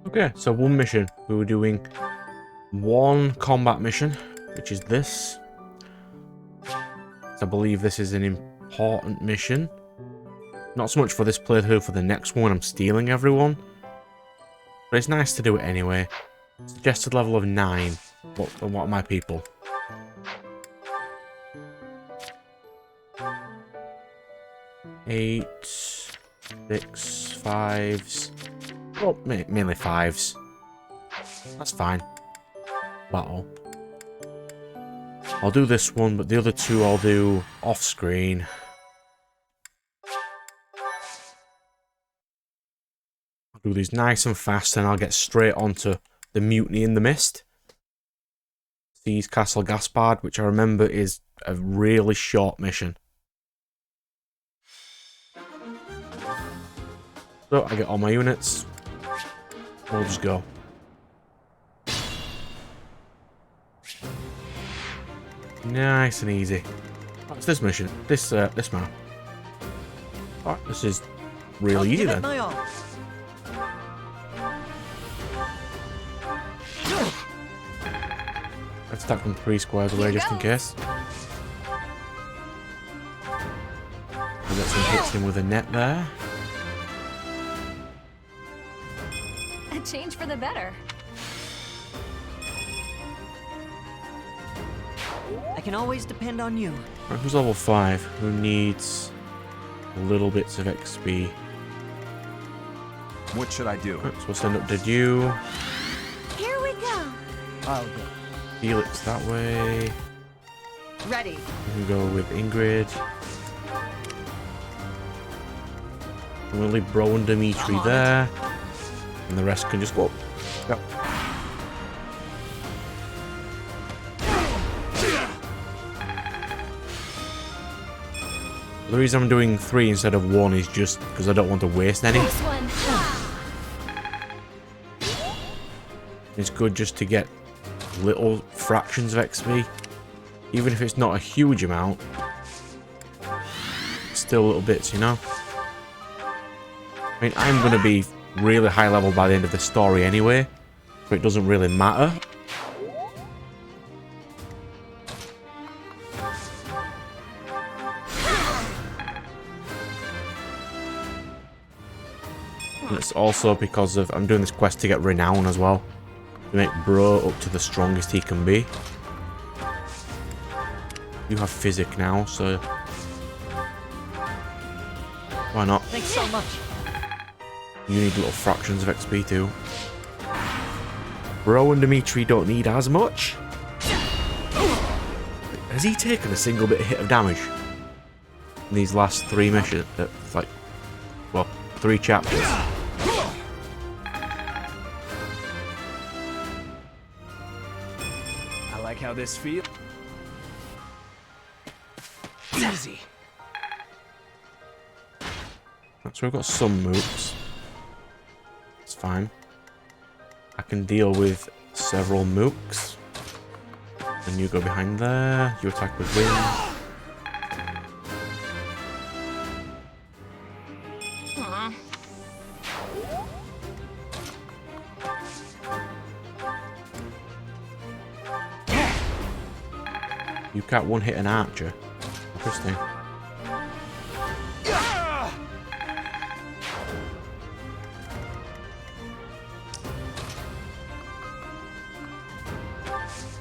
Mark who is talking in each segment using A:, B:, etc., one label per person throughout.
A: Okay, so one mission. We were doing one combat mission, which is this. I believe this is an important mission. Not so much for this playthrough, for the next one I'm stealing everyone. But it's nice to do it anyway. Suggested level of 9. What are my people? Eight, 6, 5s. Oh, mainly 5s. That's fine. Battle. I'll do this one, but the other two I'll do off screen. I'll do these nice and fast, and I'll get straight onto the Mutiny in the Mist. Seize Castle Gaspard, which I remember is a really short mission. So I get all my units. We'll just go. Nice and easy. What's this mission? This map. Oh, this is really easy then. Let's stack them 3 squares away just in case. We'll get some hits in with a net there.
B: A change for the better.
C: I can always depend on you.
A: Right, who's level 5? Who needs little bits of XP?
D: What should I do?
A: Right, so we'll send up Did you?
B: Here we go.
C: I'll go.
A: Felix that way.
B: Ready.
A: We can go with Ingrid. We'll leave Bro and Dimitri there. And the rest can just go. Go. The reason I'm doing 3 instead of 1 is just because I don't want to waste any.
B: This one.
A: It's good just to get little fractions of XP. Even if it's not a huge amount. Still little bits, you know? I mean, I'm going to be really high level by the end of the story anyway. So it doesn't really matter. And it's also because of I'm doing this quest to get renown as well. To make Bro up to the strongest he can be. You have physic now, so why not?
C: Thanks so much.
A: You need little fractions of XP too. Bro and Dimitri don't need as much. Has he taken a single bit of hit of damage in these last 3 missions? Like, well, 3 chapters.
D: I like how this feels. Easy.
A: So we've got some mooks. It's fine. I can deal with several mooks. And you go behind there. You attack with wind. You can't one hit an archer. Interesting.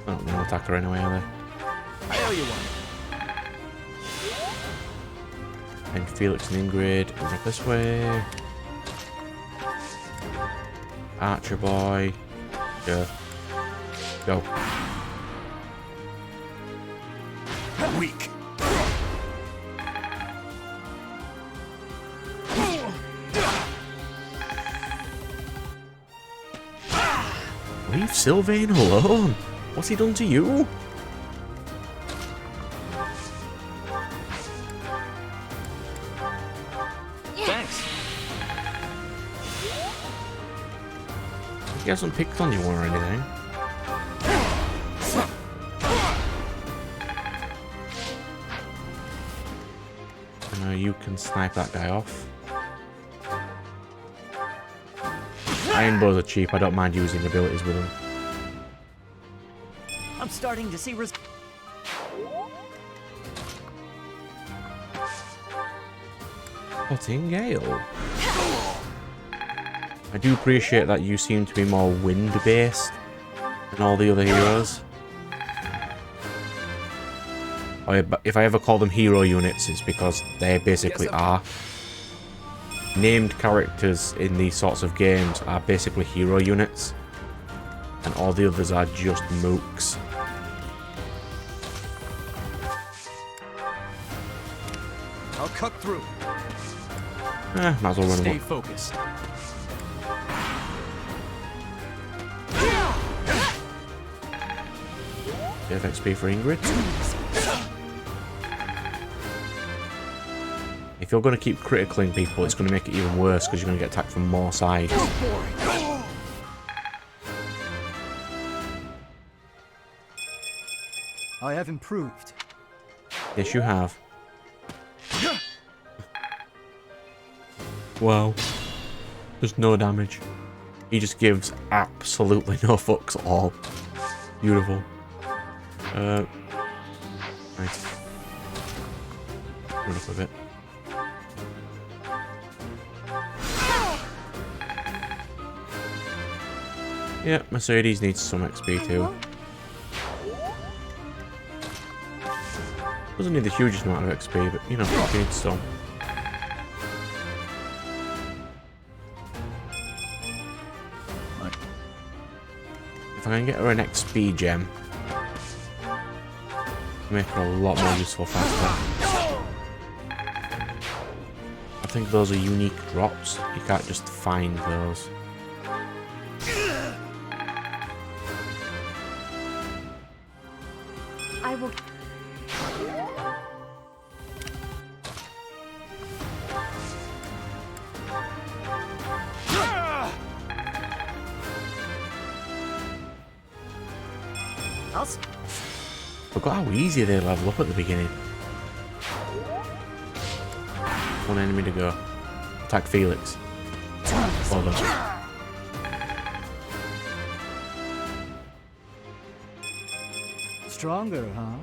A: Oh, no attacker anyway, are they?
D: I owe you one.
A: And Felix and Ingrid run up this way. Archer boy. Go. Go.
D: Weak.
A: Leave Sylvain alone. What's he done to you?
D: Thanks.
A: He hasn't picked on you or anything. You can snipe that guy off. Iron bows are cheap. I don't mind using abilities with them.
C: I'm starting to see
A: Cutting Gale. I do appreciate that you seem to be more wind-based than all the other heroes. If I ever call them hero units, it's because they basically are. Named characters in these sorts of games are basically hero units, and all the others are just mooks.
D: I'll cut through.
A: Might as well run
D: Stay
A: away.
D: focused.
A: Bit of XP for Ingrid. If you're going to keep criticalling people, it's going to make it even worse because you're going to get attacked from more sides.
C: I have improved.
A: Yes, you have. Wow. There's no damage. He just gives absolutely no fucks at all. Beautiful. Nice. Run up a bit. Yeah, Mercedes needs some XP too. Doesn't need the hugest amount of XP, but you know, he needs some. If I can get her an XP gem, make her a lot more useful faster. I think those are unique drops. You can't just find those.
B: I will.
A: Forgot how easy they level up at the beginning. One enemy to go. Attack Felix. Well done.
C: Stronger, huh?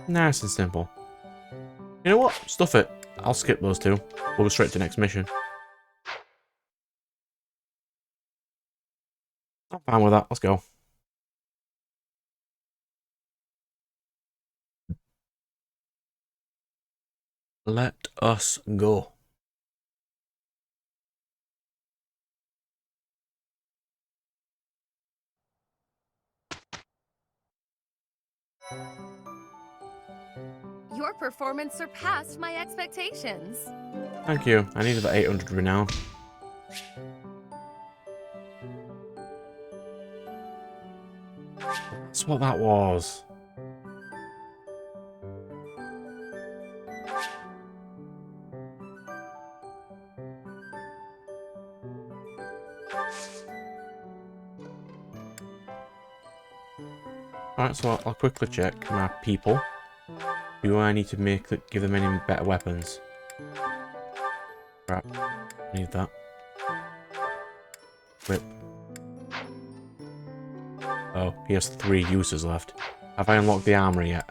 A: Nice and simple. You know what? Stuff it. I'll skip those two. We'll go straight to the next mission. I'm fine with that. Let's go. Let us go.
B: Your performance surpassed my expectations.
A: Thank you. I needed that 800 renown. That's what that was. Alright, so I'll quickly check my people. Do I need to give them any better weapons? Crap. Need that. Whip. Oh, he has 3 uses left. Have I unlocked the armory yet?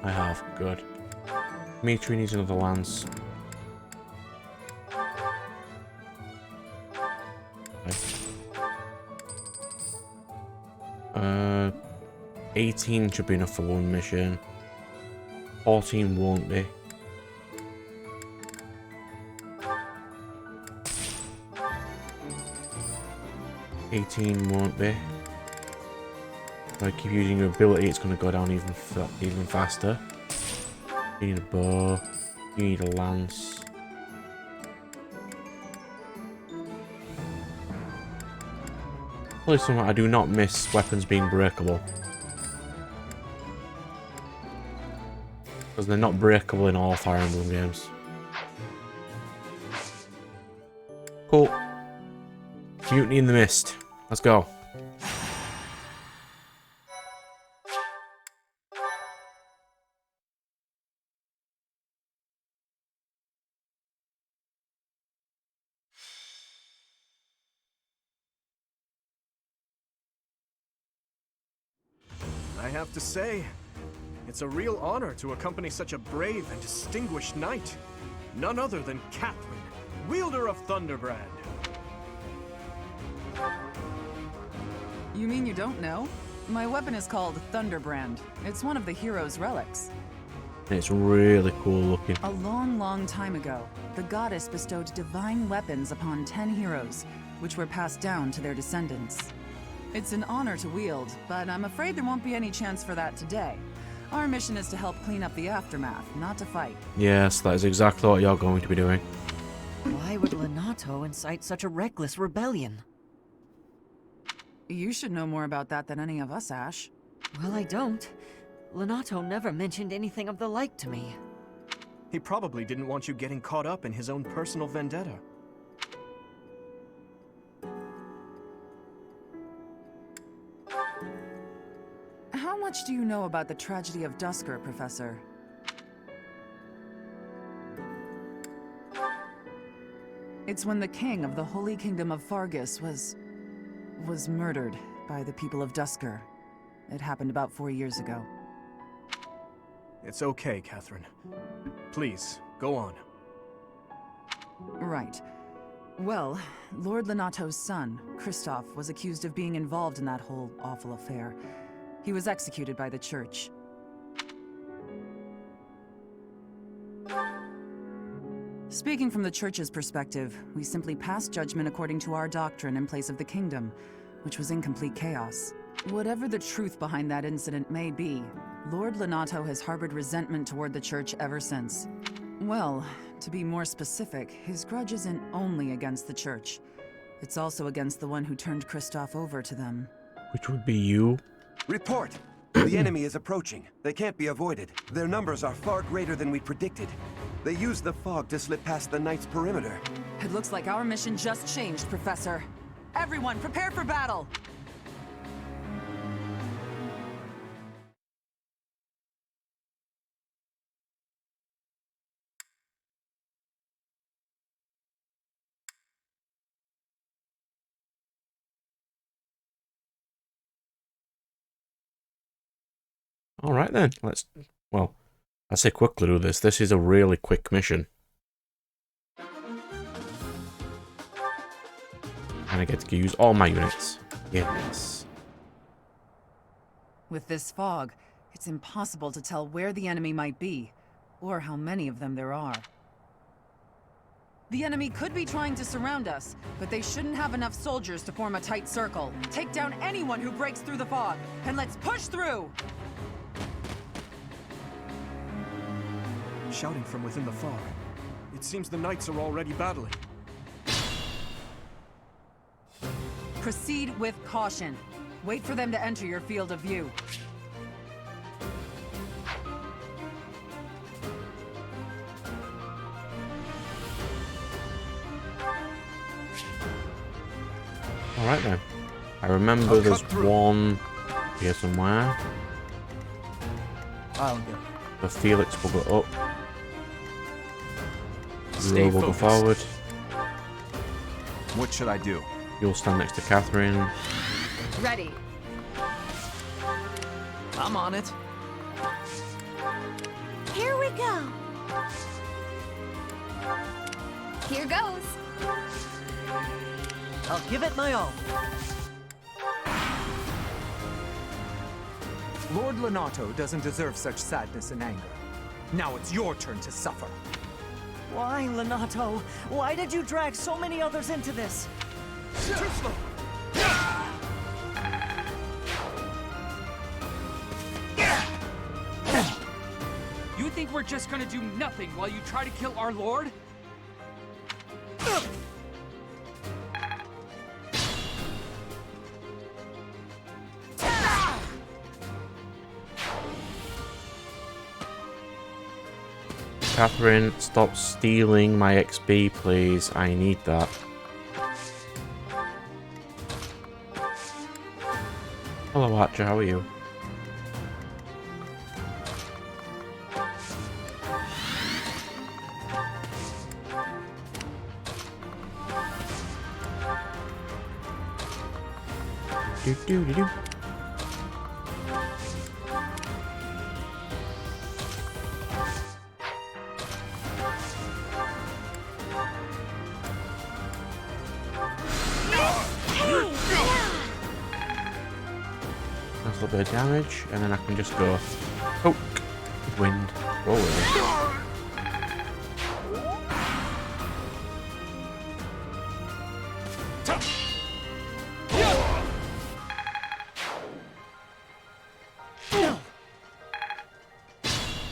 A: I have. Good. Dimitri needs another lance. 18 should be enough for one mission. 14 won't be. $18 won't be. If I keep using your ability, it's going to go down even faster. You need a bow. You need a lance. Probably something I do not miss weapons being breakable. Because they're not breakable in all Fire Emblem games. Cool. Mutiny in the Mist. Let's go.
D: I have to say, it's a real honor to accompany such a brave and distinguished knight. None other than Catherine, wielder of Thunderbrand.
E: You mean you don't know? My weapon is called Thunderbrand. It's one of the hero's relics.
A: It's really cool looking.
E: A long, long time ago, the goddess bestowed divine weapons upon 10 heroes, which were passed down to their descendants. It's an honor to wield, but I'm afraid there won't be any chance for that today. Our mission is to help clean up the aftermath, not to fight.
A: Yes, that is exactly what you're going to be doing.
F: Why would Lenato incite such a reckless rebellion?
E: You should know more about that than any of us, Ash.
F: Well, I don't. Lenato never mentioned anything of the like to me.
D: He probably didn't want you getting caught up in his own personal vendetta.
E: How much do you know about the tragedy of Dusker, Professor? It's when the king of the Holy Kingdom of Fargus was murdered by the people of Dusker. It happened about 4 years ago.
D: It's okay, Catherine. Please, go on.
E: Right. Well, Lord Lenato's son, Kristoff, was accused of being involved in that whole awful affair. He was executed by the church. Speaking from the church's perspective, we simply passed judgment according to our doctrine in place of the kingdom, which was in complete chaos. Whatever the truth behind that incident may be, Lord Lenato has harbored resentment toward the church ever since. Well, to be more specific, his grudge isn't only against the church. It's also against the one who turned Kristoff over to them.
A: Which would be you.
G: Report! The enemy is approaching. They can't be avoided. Their numbers are far greater than we predicted. They used the fog to slip past the Knight's perimeter.
E: It looks like our mission just changed, Professor. Everyone, prepare for battle!
A: Alright then, let's say quickly do this. This is a really quick mission. And I get to use all my units. Yes.
E: With this fog, it's impossible to tell where the enemy might be, or how many of them there are. The enemy could be trying to surround us, but they shouldn't have enough soldiers to form a tight circle. Take down anyone who breaks through the fog, and let's push through!
D: Shouting from within the fog. It seems the knights are already battling.
E: Proceed with caution. Wait for them to enter your field of view.
A: Alright then. I remember there's one here somewhere.
C: I'll go.
A: The Felix will go up.
D: Stay
A: You will go
D: focused.
A: forward.
D: What should I do?
A: You'll stand next to Catherine.
B: Ready.
D: I'm on it.
B: Here we go. Here goes.
F: I'll give it my all.
H: Lord Lenato doesn't deserve such sadness and anger. Now it's your turn to suffer.
F: Why, Lenato? Why did you drag so many others into this?
D: Too slow.
I: You think we're just gonna do nothing while you try to kill our lord?
A: Catherine, stop stealing my XP, please. I need that. Hello, Archer. How are you? Do do do do. That's a little bit of damage, and then I can just go poke with wind. Whoa.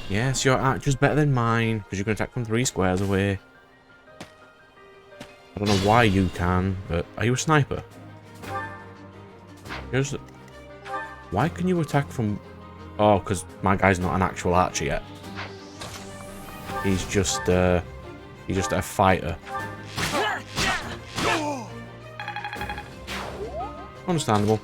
A: Yes, your archer's better than mine, because you can attack from 3 squares away. I don't know why you can, but are you a sniper? Why can you attack from... Oh, because my guy's not an actual archer yet. He's just a fighter. Understandable.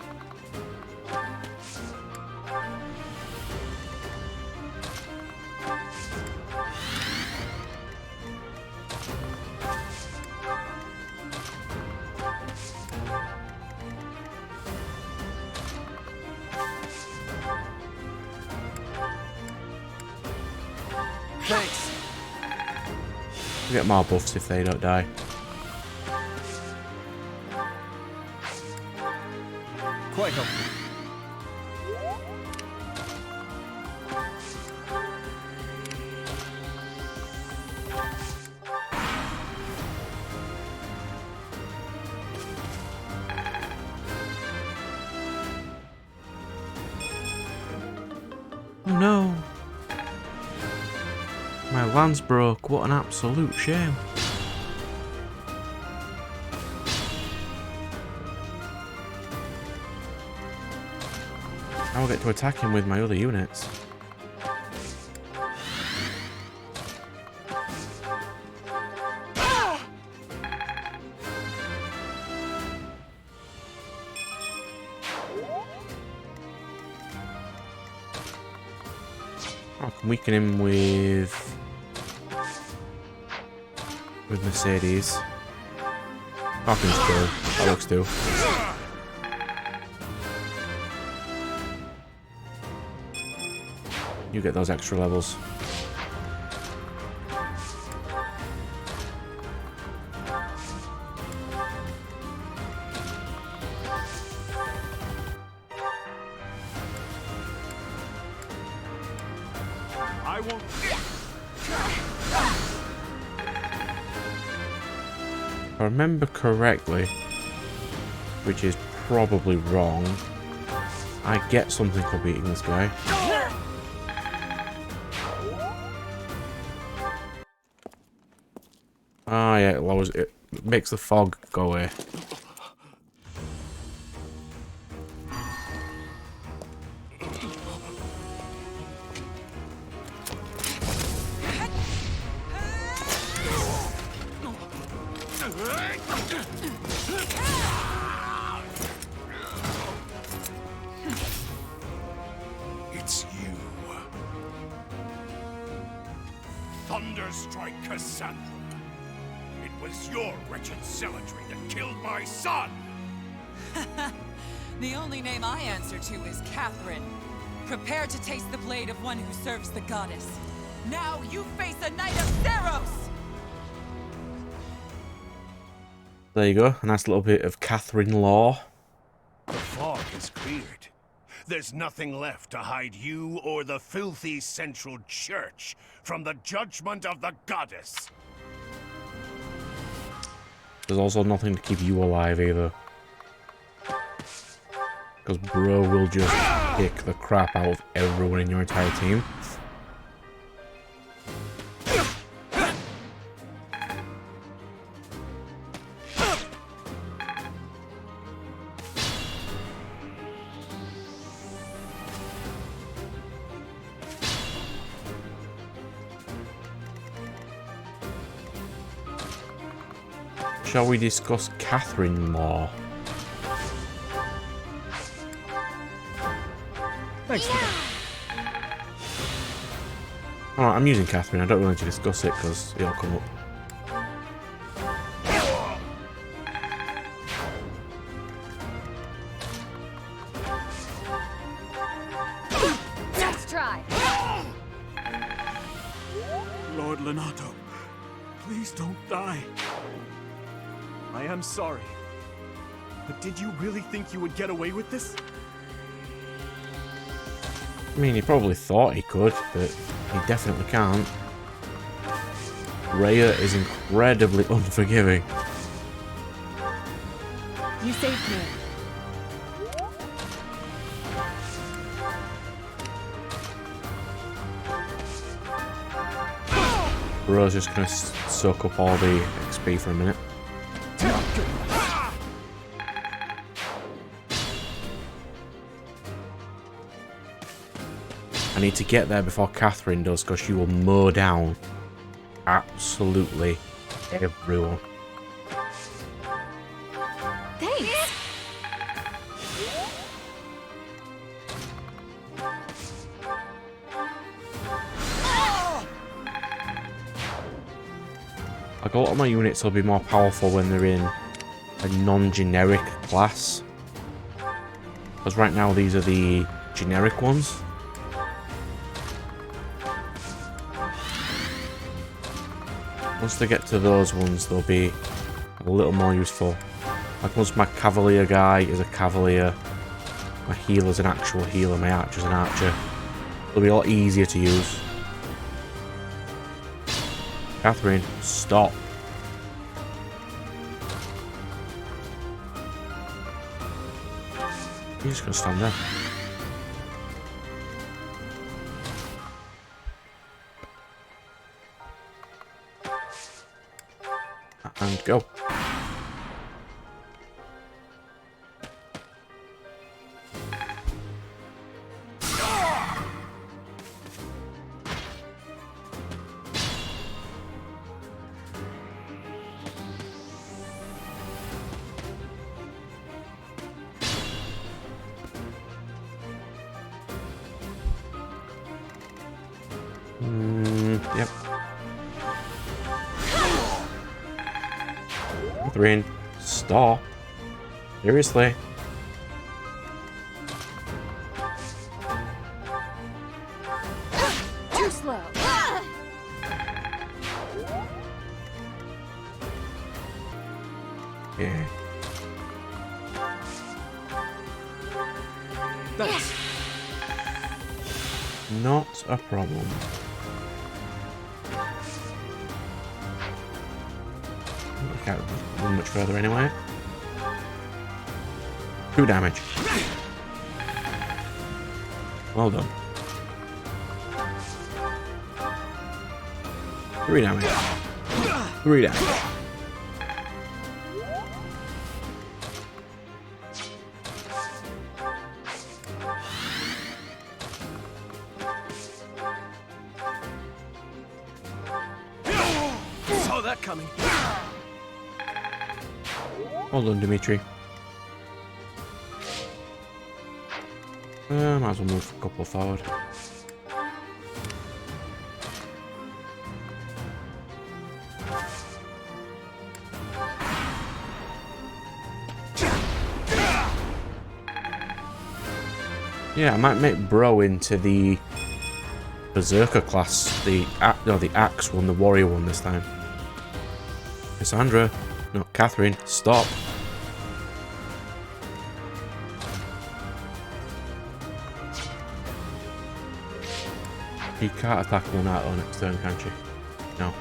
C: Thanks.
A: Get more buffs if they don't die.
C: Quite helpful.
A: Oh no! My lance broke, what an absolute shame. Now I'll get to attack him with my other units. I can weaken him with Mercedes. Hawkins cool. That looks too. You get those extra levels.
D: I won't.
A: If I remember correctly, which is probably wrong, I get something for beating this guy. Ah, yeah, it makes the fog go away.
J: It's you. Thunderstrike Cassandra. It was your wretched zealotry that killed my son!
K: The only name I answer to is Catherine. Prepare to taste the blade of one who serves the goddess. Now you face a knight of Theros!
A: There you go, a nice little bit of Catherine lore.
J: The fog is cleared. There's nothing left to hide you or the filthy Central Church from the judgment of the goddess.
A: There's also nothing to keep you alive either. Because bro will just kick the crap out of everyone in your entire team. Shall we discuss Catherine more?
D: Thanks for that.
A: Alright, I'm using Catherine. I don't really need to discuss it because it'll come up.
B: Let's try.
D: Lord Lenato, please don't die. I am sorry. But did you really think you would get away with this?
A: I mean, he probably thought he could, but he definitely can't. Rhea is incredibly unforgiving.
B: You saved me.
A: Bro's just gonna soak up all the XP for a minute. I need to get there before Catherine does, because she will mow down absolutely everyone.
B: Thanks.
A: Like, a lot of my units will be more powerful when they're in a non-generic class. Because right now these are the generic ones. Once they get to those ones, they'll be a little more useful. Like, once my Cavalier guy is a Cavalier, my healer's an actual healer, my Archer's an Archer, it'll be a lot easier to use. Catherine, stop. You're just gonna stand there. And go. Yep. Catherine, stop. Seriously.
B: Too slow.
A: Yeah.
D: Thanks.
A: Not a problem. I can't run much further anyway. 2 damage. Well done. 3 damage. 3 damage.
D: Saw that coming.
A: Well done, Dimitri. Might as well move a couple forward. Yeah, I might make Bro into the Berserker class. The Axe one, the Warrior one this time. Cassandra, no, Catherine, stop. You can't attack Lenato next turn, can't you? No.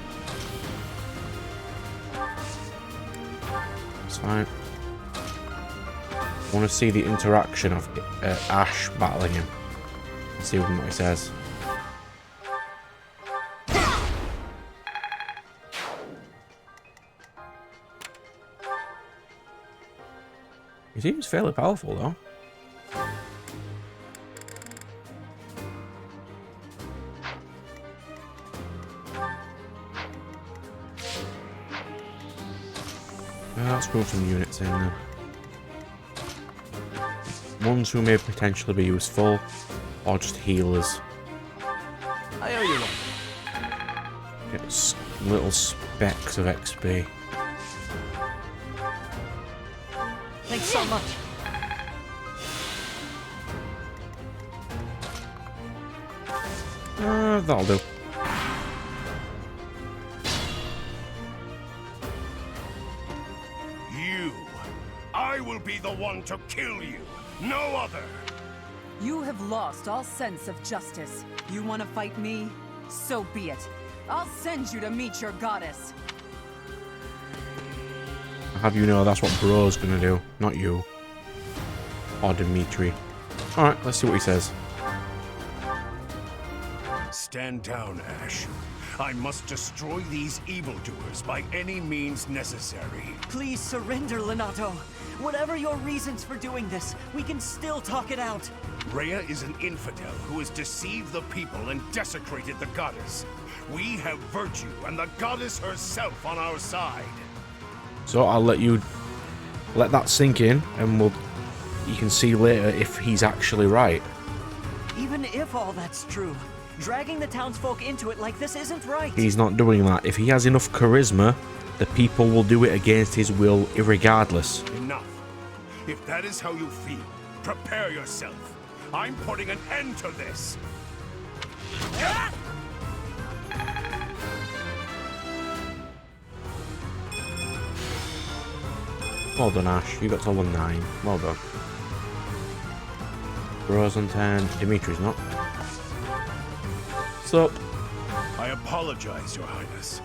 A: It's fine. I want to see the interaction of Ash battling him. Let's see what he says. He seems fairly powerful though. Let's move some units in then. Ones who may potentially be useful. Or just healers.
C: I owe you one.
A: Get little specks of XP.
F: Thanks so much.
A: That'll do.
J: I will be the one to kill you, no other.
K: You have lost all sense of justice. You want to fight me? So be it. I'll send you to meet your goddess.
A: I'll have you know that's what Bro's gonna do, not you. Or Dimitri. Alright, let's see what he says.
J: Stand down, Ash. I must destroy these evildoers by any means necessary.
F: Please surrender, Lenato. Whatever your reasons for doing this, we can still talk it out.
J: Rhea is an infidel who has deceived the people and desecrated the goddess. We have virtue and the goddess herself on our side.
A: So I'll let you let that sink in, and you can see later if he's actually right.
F: Even if all that's true, dragging the townsfolk into it like this isn't right.
A: He's not doing that. If he has enough charisma, the people will do it against his will irregardless.
J: Enough. If that is how you feel, prepare yourself. I'm putting an end to this.
A: Well done, Ash. You got to level 9. Well done. Bro's on 10. Dimitri's not. What's up?
J: I apologize, Your Highness.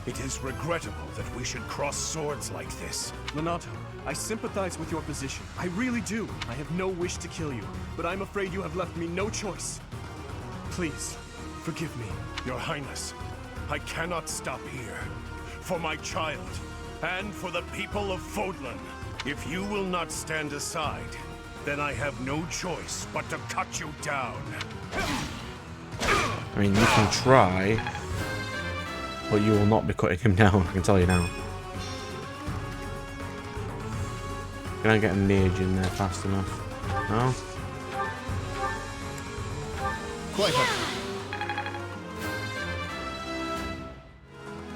J: It is regrettable that we should cross swords like this.
D: Lenato, I sympathize with your position. I really do. I have no wish to kill you, but I'm afraid you have left me no choice. Please, forgive me.
J: Your Highness, I cannot stop here. For my child, and for the people of Fodlan. If you will not stand aside, then I have no choice but to cut you down.
A: I mean, you can try, but you will not be cutting him down, I can tell you now. Can I get a mage in there fast enough? No?
C: Quite okay.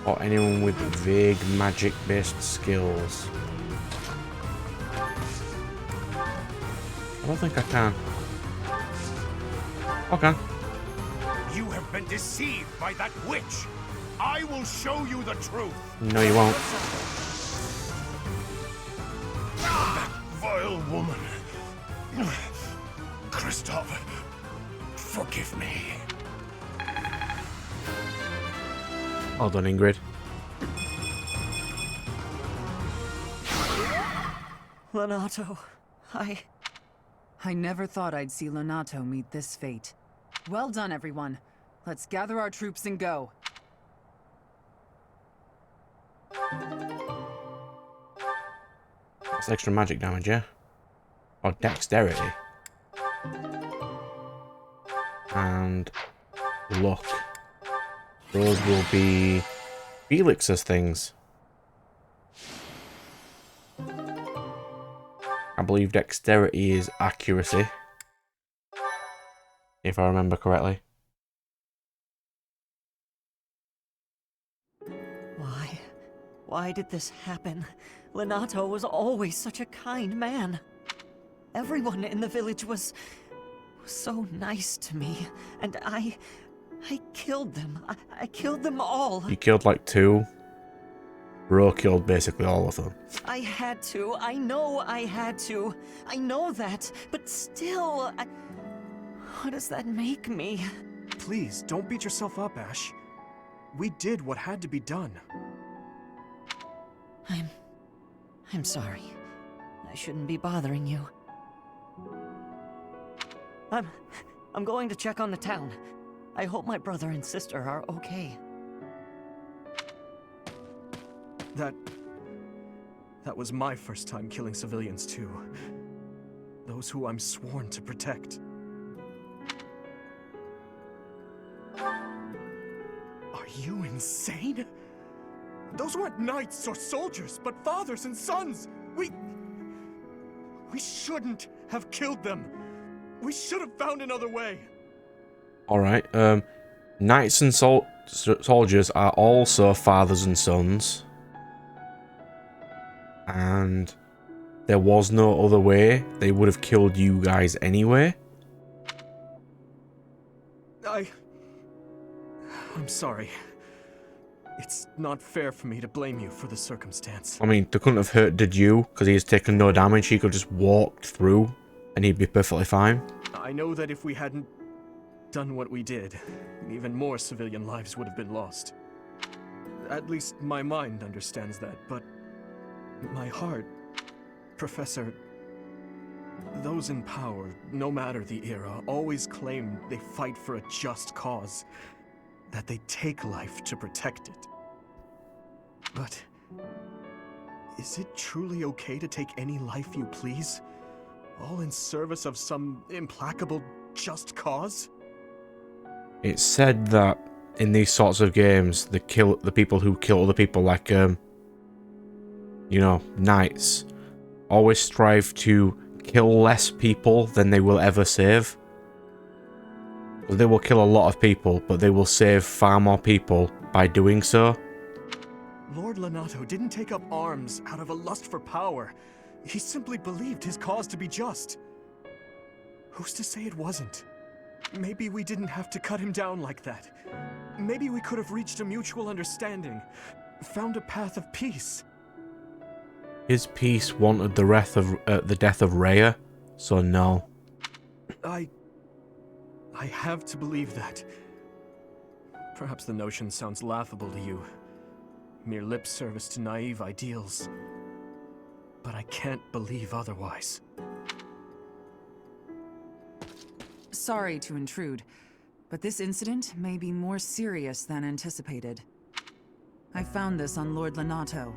A: Or anyone with vague magic-based skills. I don't think I can. Okay.
J: You have been deceived by that witch. I will show you the truth.
A: No, you won't.
J: That vile woman. Kristoff, forgive me.
A: Well done, Ingrid.
F: Lenato,
E: I never thought I'd see Lenato meet this fate. Well done, everyone. Let's gather our troops and go.
A: That's extra magic damage, yeah? Or dexterity. And luck. Those will be Felix's things. I believe dexterity is accuracy. If I remember correctly.
F: Why did this happen? Lenato was always such a kind man. Everyone in the village was so nice to me, and I killed them. I killed them all.
A: You killed like 2. Bro killed basically all of them.
F: I had to. I know I had to. I know that. But still, what does that make me?
D: Please, don't beat yourself up, Ash. We did what had to be done.
F: I'm sorry. I shouldn't be bothering you. I'm going to check on the town. I hope my brother and sister are okay.
D: That was my first time killing civilians too. Those who I'm sworn to protect. Are you insane? Those weren't knights or soldiers, but fathers and sons! We shouldn't have killed them! We should have found another way.
A: Alright, knights and soldiers are also fathers and sons. And there was no other way. They would have killed you guys anyway.
D: I'm sorry. It's not fair for me to blame you for the circumstance.
A: I mean, they couldn't have hurted you because he's taken no damage. He could have just walked through and he'd be perfectly fine.
D: I know that if we hadn't done what we did, even more civilian lives would have been lost. At least my mind understands that, but my heart, Professor, those in power, no matter the era, always claim they fight for a just cause, that they take life to protect it. But is it truly okay to take any life you please, all in service of some implacable just cause?
A: It's said that in these sorts of games, the people who kill other people, like you know, knights, always strive to kill less people than they will ever save. They will kill a lot of people, but they will save far more people by doing so.
D: Lord Lonato didn't take up arms out of a lust for power. He simply believed his cause to be just. Who's to say it wasn't? Maybe we didn't have to cut him down like that. Maybe we could have reached a mutual understanding, found a path of peace.
A: His peace wanted the death of Rhea, so no.
D: I have to believe that. Perhaps the notion sounds laughable to you. Mere lip service to naive ideals. But I can't believe otherwise.
E: Sorry to intrude, but this incident may be more serious than anticipated. I found this on Lord Lonato.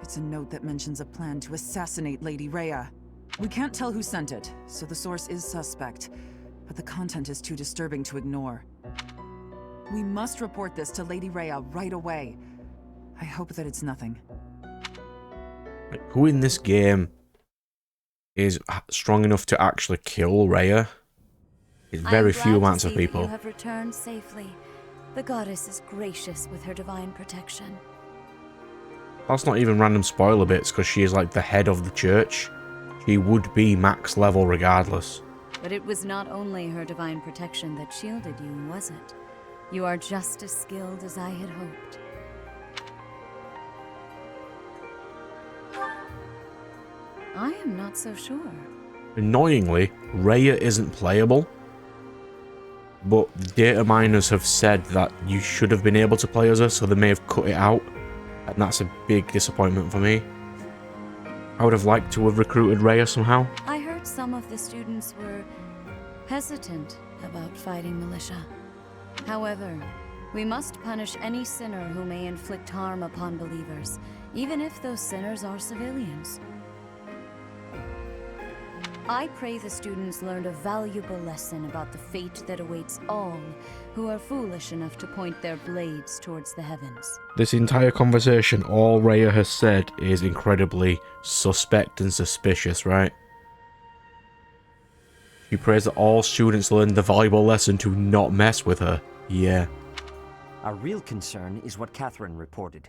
E: It's a note that mentions a plan to assassinate Lady Rhea. We can't tell who sent it, so the source is suspect, but the content is too disturbing to ignore. We must report this to Lady Rhea right away. I hope that it's nothing.
A: Who in this game is strong enough to actually kill Rhea? It's very few amounts of people.
B: You have returned safely. The goddess is gracious with her divine protection.
A: That's not even random spoiler bits, because she is like the head of the church. She would be max level regardless.
B: But it was not only her divine protection that shielded you, was it? You are just as skilled as I had hoped. I am not so sure.
A: Annoyingly, Rhea isn't playable. But the data miners have said that you should have been able to play as her, so they may have cut it out. And that's a big disappointment for me. I would have liked to have recruited Rhea somehow.
B: I heard some of the students were hesitant about fighting militia. However, we must punish any sinner who may inflict harm upon believers, even if those sinners are civilians. I pray the students learned a valuable lesson about the fate that awaits all who are foolish enough to point their blades towards the heavens.
A: This entire conversation, all Rhea has said is incredibly suspect and suspicious, right? She prays that all students learn the valuable lesson to not mess with her. Yeah.
F: Our real concern is what Catherine reported.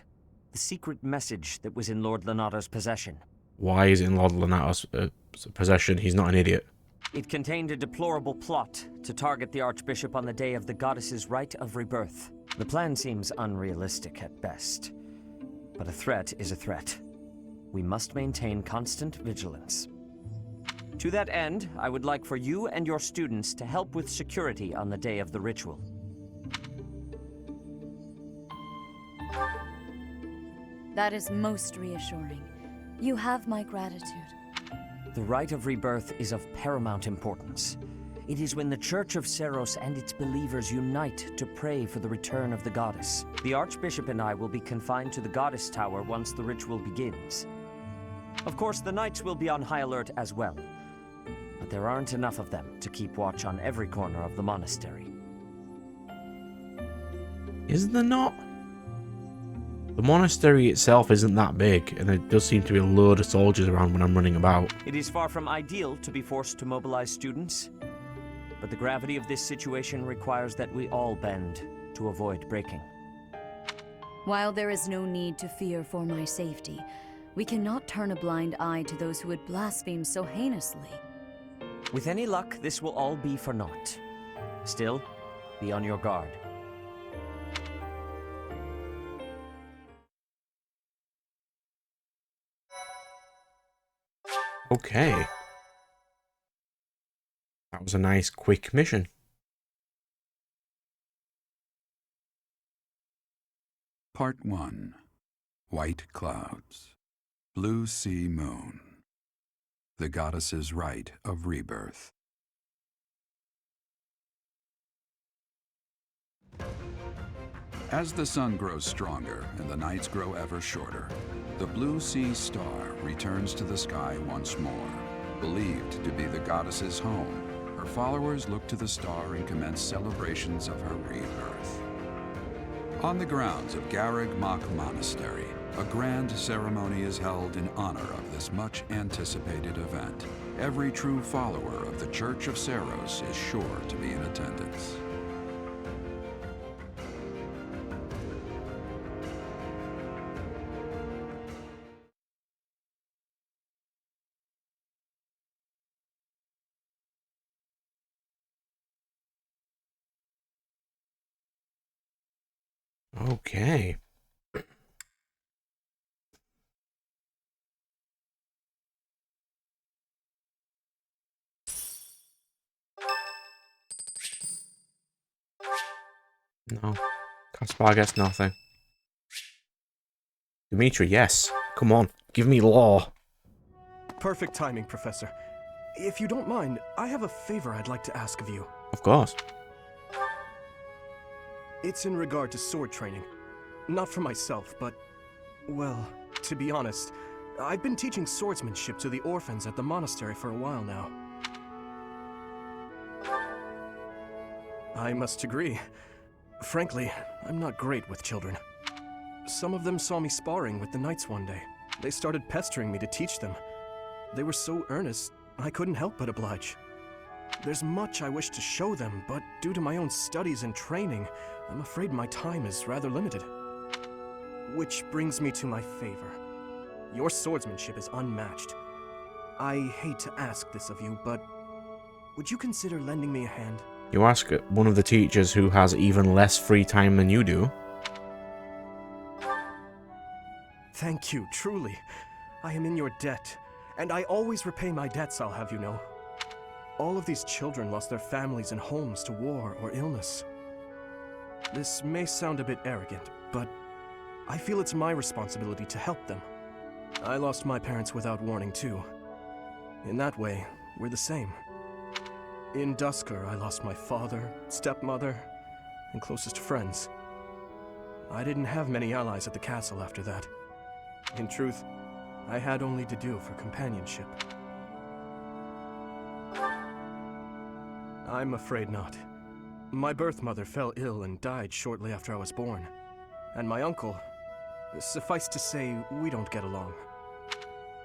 F: The secret message that was in Lord Lonato's possession.
A: Why is it in Lord Lonato's possession? He's not an idiot.
F: It contained a deplorable plot to target the Archbishop on the day of the goddess's rite of rebirth. The plan seems unrealistic at best, but a threat is a threat. We must maintain constant vigilance. To that end, I would like for you and your students to help with security on the day of the ritual.
B: That is most reassuring. You have my gratitude.
F: The rite of rebirth is of paramount importance. It is when the Church of Seiros and its believers unite to pray for the return of the goddess. The Archbishop and I will be confined to the Goddess Tower once the ritual begins. Of course, the knights will be on high alert as well, but there aren't enough of them to keep watch on every corner of the monastery.
A: Is there not? The monastery itself isn't that big, and there does seem to be a load of soldiers around when I'm running about.
F: It is far from ideal to be forced to mobilize students, but the gravity of this situation requires that we all bend to avoid breaking.
B: While there is no need to fear for my safety, we cannot turn a blind eye to those who would blaspheme so heinously.
F: With any luck, this will all be for naught. Still, be on your guard.
A: Okay. That was a nice, quick mission.
L: Part 1. White Clouds. Blue Sea Moon. The Goddess's Rite of Rebirth. As the sun grows stronger and the nights grow ever shorter, the Blue Sea Star returns to the sky once more. Believed to be the goddess's home, her followers look to the star and commence celebrations of her rebirth. On the grounds of Garreg Mach Monastery, a grand ceremony is held in honor of this much-anticipated event. Every true follower of the Church of Seiros is sure to be in attendance.
A: Okay. No. Caspar gets nothing. Dimitri, yes. Come on. Give me law.
D: Perfect timing, Professor. If you don't mind, I have a favor I'd like to ask of you.
A: Of course.
D: It's in regard to sword training. Not for myself, but... well, to be honest, I've been teaching swordsmanship to the orphans at the monastery for a while now. I must agree. Frankly, I'm not great with children. Some of them saw me sparring with the knights one day. They started pestering me to teach them. They were so earnest, I couldn't help but oblige. There's much I wish to show them, but due to my own studies and training, I'm afraid my time is rather limited. Which brings me to my favor. Your swordsmanship is unmatched. I hate to ask this of you, but would you consider lending me a hand?
A: You ask one of the teachers who has even less free time than you do.
D: Thank you, truly. I am in your debt, and I always repay my debts, I'll have you know. All of these children lost their families and homes to war or illness. This may sound a bit arrogant, but I feel it's my responsibility to help them. I lost my parents without warning, too. In that way, we're the same. In Duskur, I lost my father, stepmother, and closest friends. I didn't have many allies at the castle after that. In truth, I had only to do for companionship. I'm afraid not. My birth mother fell ill and died shortly after I was born. And my uncle, suffice to say, we don't get along.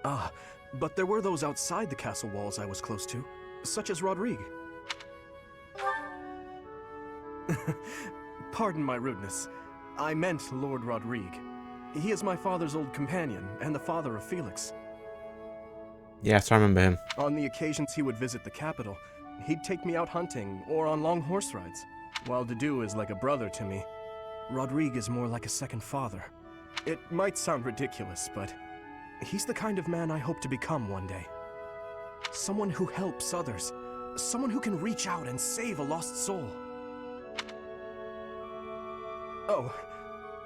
D: Ah, but there were those outside the castle walls I was close to, such as Rodrigue. Pardon my rudeness. I meant Lord Rodrigue. He is my father's old companion, and the father of Felix.
A: Yes, I remember him.
D: On the occasions he would visit the capital, he'd take me out hunting or on long horse rides. While Dedu is like a brother to me, Rodrigue is more like a second father. It might sound ridiculous, but he's the kind of man I hope to become one day. Someone who helps others. Someone who can reach out and save a lost soul. Oh,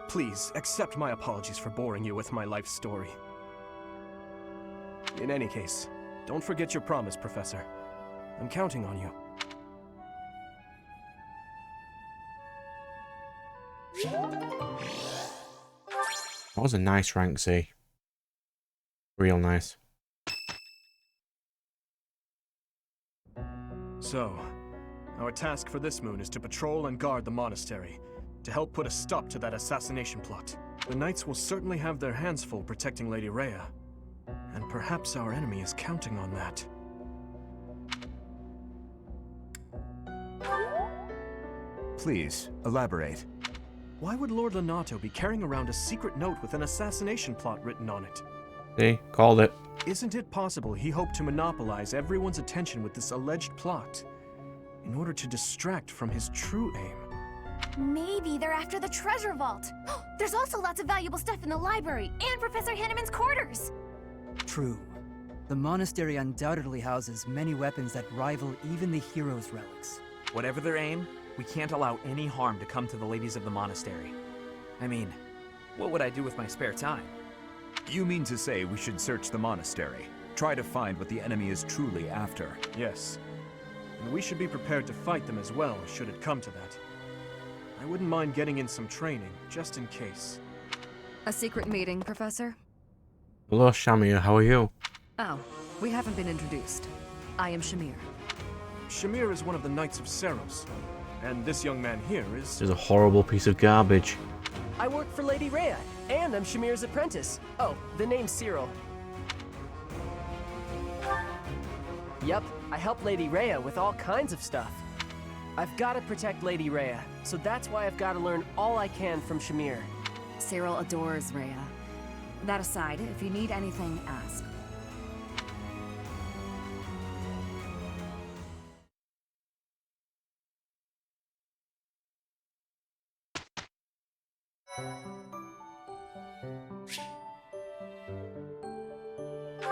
D: please accept my apologies for boring you with my life story. In any case, don't forget your promise, Professor. I'm counting on you.
A: That was a nice rank C. Real nice.
D: So, our task for this moon is to patrol and guard the monastery, to help put a stop to that assassination plot. The knights will certainly have their hands full protecting Lady Rhea, and perhaps our enemy is counting on that.
H: Please, elaborate.
D: Why would Lord Lenato be carrying around a secret note with an assassination plot written on it?
A: See? Called it.
D: Isn't it possible he hoped to monopolize everyone's attention with this alleged plot in order to distract from his true aim?
M: Maybe they're after the treasure vault. There's also lots of valuable stuff in the library and Professor Hanneman's quarters.
N: True. The monastery undoubtedly houses many weapons that rival even the hero's relics.
O: Whatever their aim, we can't allow any harm to come to the ladies of the monastery. I mean, what would I do with my spare time?
H: You mean to say we should search the monastery, try to find what the enemy is truly after?
D: Yes. And we should be prepared to fight them as well, should it come to that. I wouldn't mind getting in some training, just in case.
P: A secret meeting, Professor?
A: Hello, Shamir. How are you?
P: Oh, we haven't been introduced. I am Shamir.
D: Shamir is one of the Knights of Seros, and this young man here is...
A: This is a horrible piece of garbage.
Q: I work for Lady Rhea, and I'm Shamir's apprentice. Oh, the name's Cyril. Yep, I help Lady Rhea with all kinds of stuff. I've got to protect Lady Rhea, so that's why I've got to learn all I can from Shamir.
P: Cyril adores Rhea. That aside, if you need anything, ask.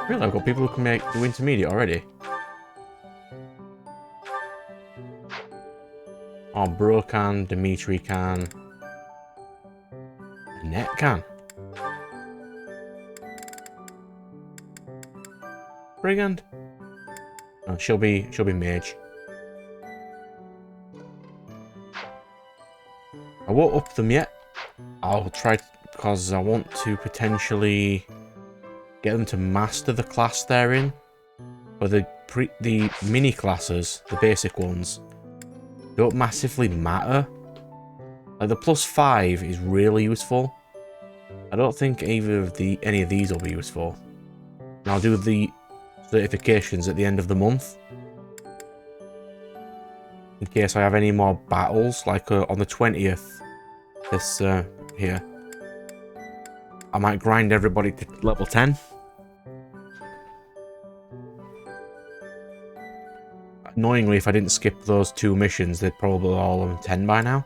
A: Really? I've got people who can do intermediate already. Oh, Bro can, Dimitri can. Annette can. Brigand? Oh, she'll be mage. I won't up them yet. I'll try because I want to potentially get them to master the class they're in. But the mini classes, the basic ones, don't massively matter. Like the +5 is really useful. I don't think any of these will be useful. And I'll do the certifications at the end of the month. In case I have any more battles, like on the 20th. This here. I might grind everybody to level 10. Annoyingly, if I didn't skip those 2 missions, they'd probably all on 10 by now.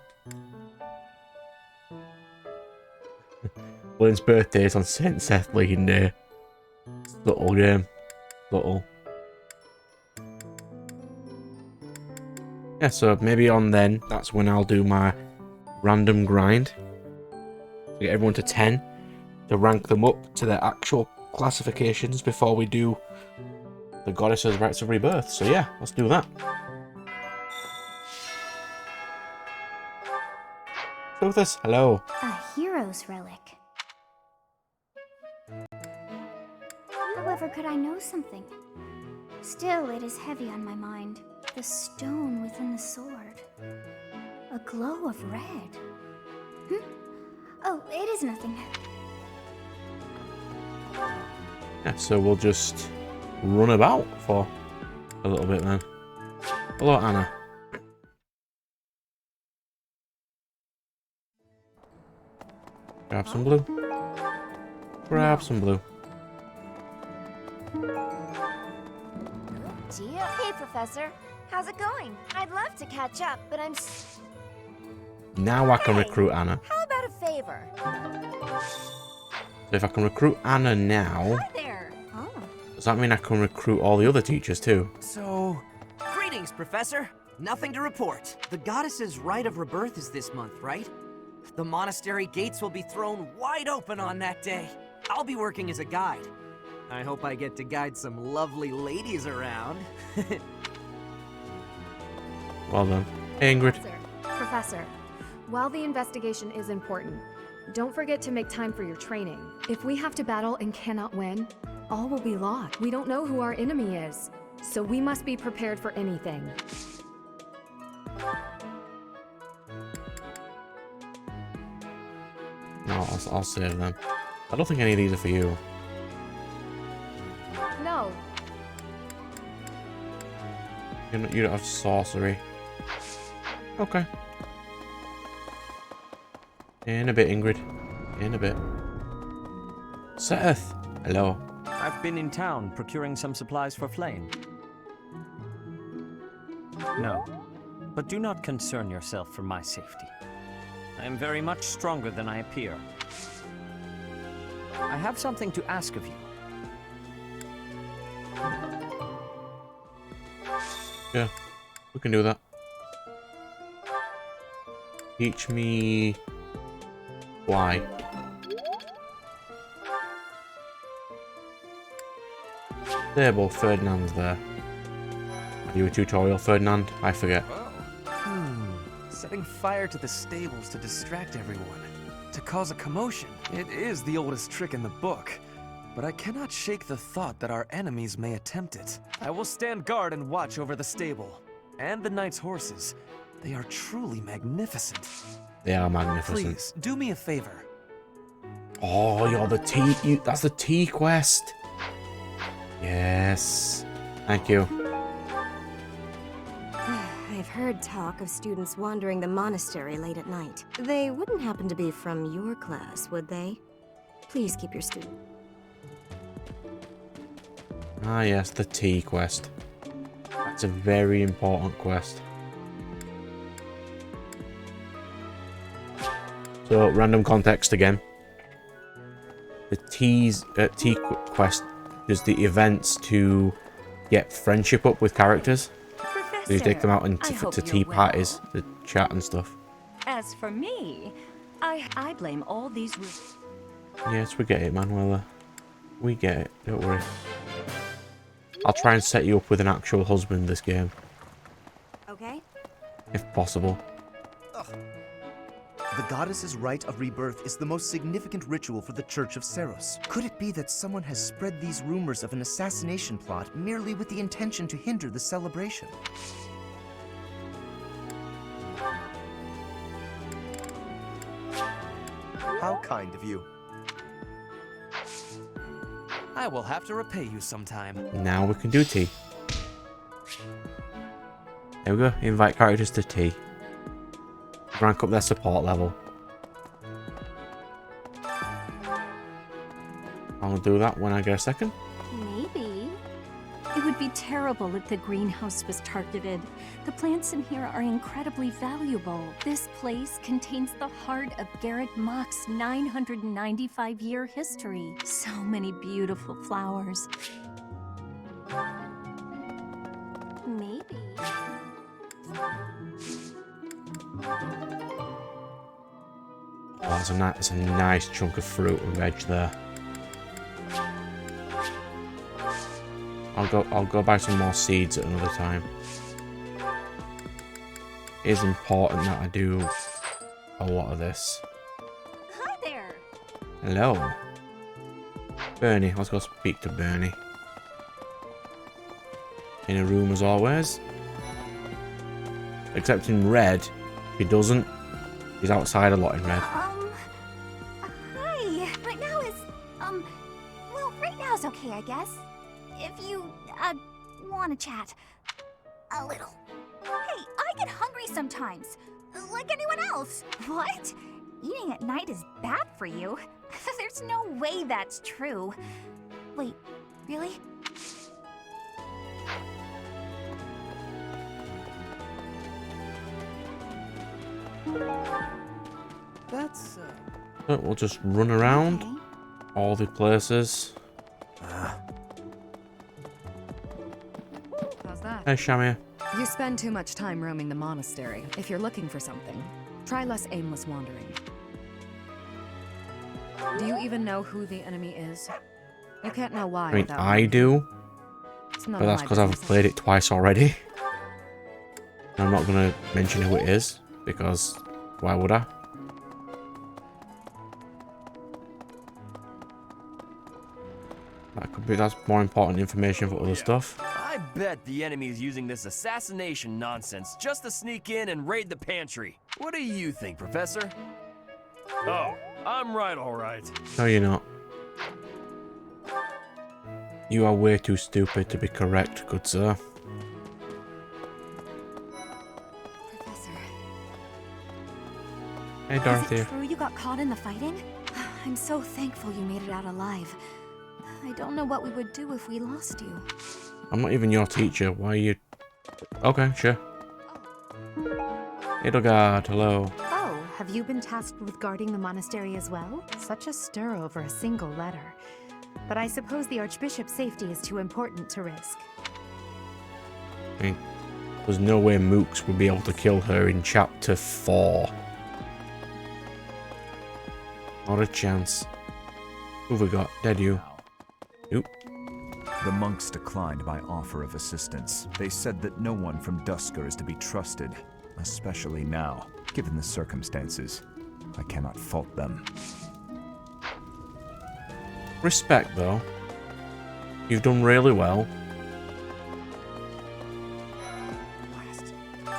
A: William's birthday is on St. Seth Legion Day. Little game. Little. Yeah, so maybe on then, that's when I'll do my random grind. To get everyone to 10. To rank them up to their actual classifications before we do the Goddess's Rites of Rebirth. So yeah, let's do that. Sothis, hello.
M: A hero's relic. However, could I know something? Still, it is heavy on my mind. The stone within the sword. A glow of red. Oh, it is nothing.
A: Yeah, so we'll just run about for a little bit then. Hello, Anna. Grab some blue. Grab some blue.
M: Hey, Professor. How's it going? I'd love to catch up, but I'm...
A: Now I can recruit Anna.
M: How about a favor?
A: So if I can recruit Anna now...
M: Hi there. Oh.
A: Does that mean I can recruit all the other teachers too?
F: So... Greetings, Professor. Nothing to report. The Goddess's Rite of Rebirth is this month, right? The monastery gates will be thrown wide open on that day. I'll be working as a guide. I hope I get to guide some lovely ladies around.
A: Well done. Hey, Ingrid.
R: Professor, while the investigation is important, don't forget to make time for your training. If we have to battle and cannot win, all will be lost. We don't know who our enemy is, so we must be prepared for anything.
A: No, I'll save them. I don't think any of these are for you.
R: No.
A: You don't have sorcery. Okay. In a bit, Ingrid. In a bit. Seth. Hello.
F: I've been in town procuring some supplies for Flame. No, but do not concern yourself for my safety. I am very much stronger than I appear. I have something to ask of you.
A: Yeah, we can do that. Teach me why. There, both Ferdinand's there. Are you a tutorial, Ferdinand? I forget.
O: Setting fire to the stables to distract everyone, to cause a commotion. It is the oldest trick in the book, but I cannot shake the thought that our enemies may attempt it. I will stand guard and watch over the stable, and the knight's horses. They are truly magnificent.
A: They are magnificent.
O: Please, do me a favor.
A: Oh, you're the T. That's the T quest. Yes. Thank you.
S: I've heard talk of students wandering the monastery late at night. They wouldn't happen to be from your class, would they? Please keep your student.
A: Ah, yes, the T quest. That's a very important quest. So, random context again. The T quest does the events to get friendship up with characters. So you take them out to tea parties, to chat and stuff.
B: As for me, I blame all these.
A: Yes, we get it, Manuela. We get it. Don't worry. I'll try and set you up with an actual husband this game.
S: Okay.
A: If possible.
T: The goddess's rite of rebirth is the most significant ritual for the Church of Seros. Could it be that someone has spread these rumors of an assassination plot merely with the intention to hinder the celebration? How kind of you.
O: I will have to repay you sometime.
A: Now we can do tea. There we go. Invite characters to tea. Rank up their support level. I'll do that when I get a second.
U: Maybe. It would be terrible if the greenhouse was targeted. The plants in here are incredibly valuable. This place contains the heart of Garrett Mock's 995-year history. So many beautiful flowers. Maybe.
A: Oh, that's a nice chunk of fruit and veg there. I'll go buy some more seeds at another time. It is important that I do a lot of this.
U: Hi there.
A: Hello. Bernie, let's go speak to Bernie. In a room as always. Except in red, he doesn't. He's outside a lot in red.
U: Hi. Right now is, well, right now is okay, I guess. If you, want to chat. A little. Hey, I get hungry sometimes. Like anyone else. What? Eating at night is bad for you? There's no way that's true. Wait, really?
O: That's,
A: So we'll just run around all the places.
P: How's that?
A: Hey, Shamir.
P: You spend too much time roaming the monastery. If you're looking for something, try less aimless wandering. Do you even know who the enemy is? You can't know why.
A: I mean,
P: without
A: I
P: knowing.
A: do.
P: It's none
A: But
P: of
A: that's
P: my
A: because I've
P: business.
A: played it twice already. I'm not going to mention who it is, because why would I? That's more important information for other stuff.
V: I bet the enemy is using this assassination nonsense just to sneak in and raid the pantry. What do you think, Professor? Oh, I'm right, all right.
A: No, you're not. You are way too stupid to be correct, good sir. Hey, Dorothy.
U: Is it true you got caught in the fighting? I'm so thankful you made it out alive. I don't know what we would do if we lost you.
A: I'm not even your teacher. Why are you... Okay, sure. Edelgard, hello.
G: Oh, have you been tasked with guarding the monastery as well? Such a stir over a single letter. But I suppose the Archbishop's safety is too important to risk.
A: I mean, there's no way Mooks would be able to kill her in chapter 4. Not a chance. Who have we got? Dead you. Oop.
H: The monks declined my offer of assistance. They said that no one from Dusker is to be trusted, especially now. Given the circumstances, I cannot fault them.
A: Respect, though. You've done really well.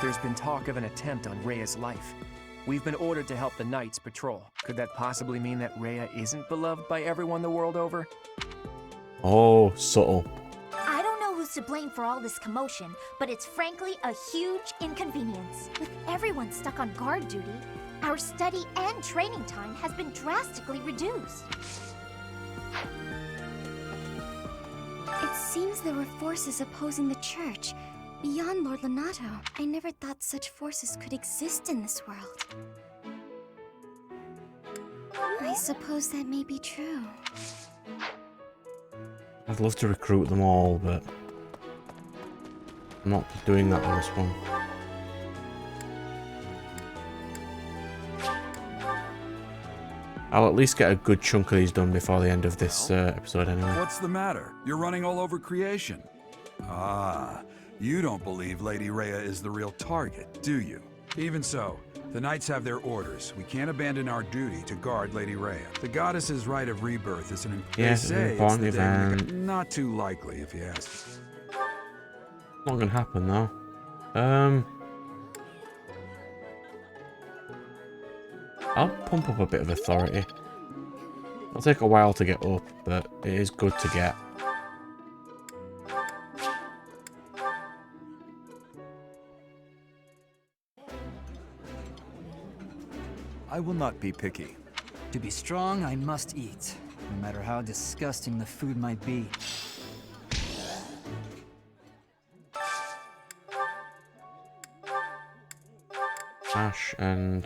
Q: There's been talk of an attempt on Rhea's life. We've been ordered to help the Knights patrol. Could that possibly mean that Rhea isn't beloved by everyone the world over?
A: Oh, subtle.
U: I don't know who's to blame for all this commotion, but it's frankly a huge inconvenience. With everyone stuck on guard duty, our study and training time has been drastically reduced.
M: It seems there were forces opposing the church, beyond Lord Lonato. I never thought such forces could exist in this world. I suppose that may be true.
A: I'd love to recruit them all, but I'm not doing that on this one. I'll at least get a good chunk of these done before the end of this episode anyway.
L: What's the matter? You're running all over creation. Ah, you don't believe Lady Rhea is the real target, do you? Even so, the Knights have their orders. We can't abandon our duty to guard Lady Rhea. The goddess's rite of rebirth is an
A: important event.
L: Not too likely, if you ask.
A: Not gonna happen though. I'll pump up a bit of authority. It'll take a while to get up, but it is good to get.
C: I will not be picky.
N: To be strong, I must eat, no matter how disgusting the food might be.
A: Ash and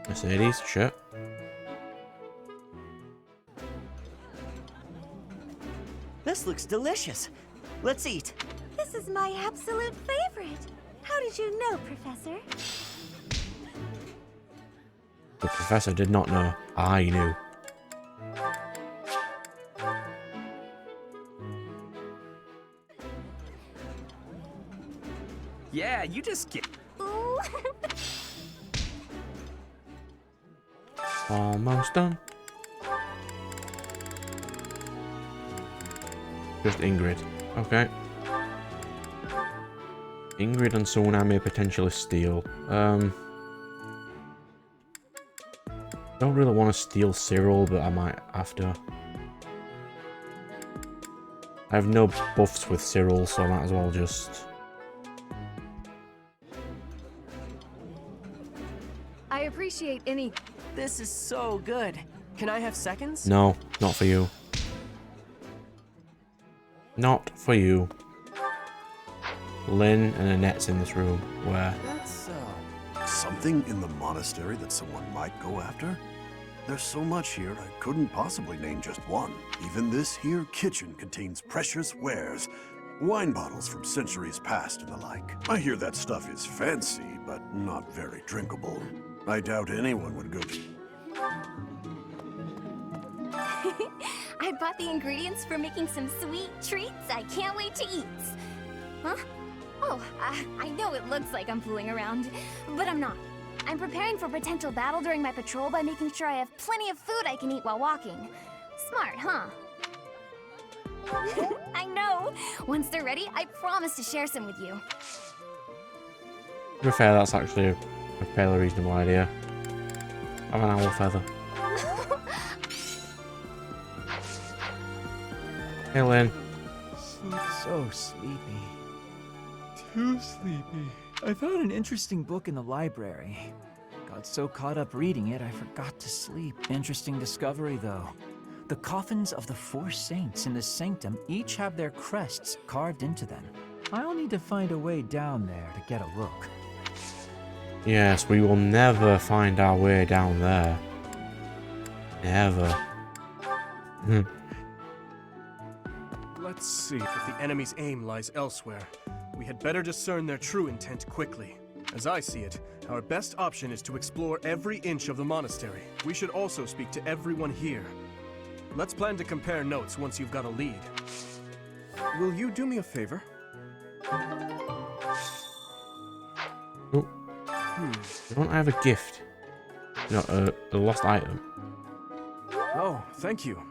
A: Mercedes, sure.
F: This looks delicious. Let's eat.
U: This is my absolute favorite. How did you know, Professor?
A: The professor did not know. I knew.
Q: Yeah, you just get...
U: Ooh.
A: Almost done. Just Ingrid. Okay. Ingrid and someone I may potentially steal. Don't really want to steal Cyril, but I might have to. I have no buffs with Cyril, so I might as well just...
R: I appreciate any...
Q: This is so good. Can I have seconds?
A: No, not for you. Not for you. Lynn and Annette's in this room. Where?
J: That's, something in the monastery that someone might go after? There's so much here, I couldn't possibly name just one. Even this here kitchen contains precious wares. Wine bottles from centuries past and the like. I hear that stuff is fancy, but not very drinkable. I doubt anyone would go...
U: I bought the ingredients for making some sweet treats I can't wait to eat. Huh? Oh, I know it looks like I'm fooling around, but I'm not. I'm preparing for potential battle during my patrol by making sure I have plenty of food I can eat while walking. Smart, huh? I know. Once they're ready, I promise to share some with you.
A: To be fair, that's actually a fairly reasonable idea. Have an owl feather. Hey, Lynn.
N: So sleepy. Too sleepy. I found an interesting book in the library.
I: Got so caught up reading it, I forgot to sleep. Interesting discovery, though. The coffins of the 4 saints in the sanctum each have their crests carved into them. I'll need to find a way down there to get a look.
A: Yes, we will never find our way down there. Never.
D: Let's see. If the enemy's aim lies elsewhere, we had better discern their true intent quickly. As I see it, our best option is to explore every inch of the monastery. We should also speak to everyone here. Let's plan to compare notes once you've got a lead. Will you do me a favor?
A: Oh. Don't I have a gift? No, a lost item.
D: Oh, thank you.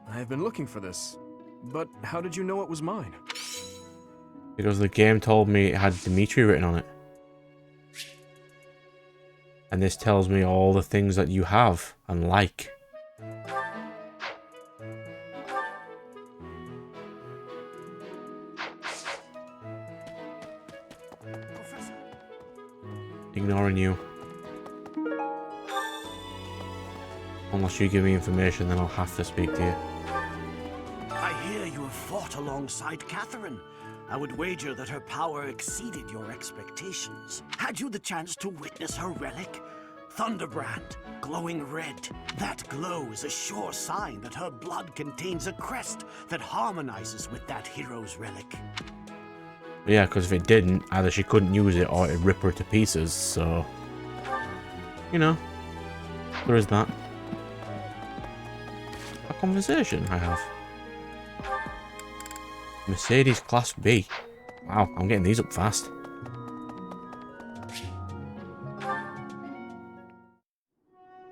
D: I have been looking for this. But how did you know it was mine?
A: Because the game told me it had Dimitri written on it. And this tells me all the things that you have and like. Ignoring you. Unless you give me information, then I'll have to speak to you.
K: I hear you have fought alongside Catherine. I would wager that her power exceeded your expectations. Had you the chance to witness her relic? Thunderbrand, glowing red. That glow is a sure sign that her blood contains a crest that harmonizes with that hero's relic.
A: Yeah, because if it didn't, either she couldn't use it or it'd rip her to pieces, so... You know, there is that. A conversation I have. Mercedes Class B. Wow, I'm getting these up fast.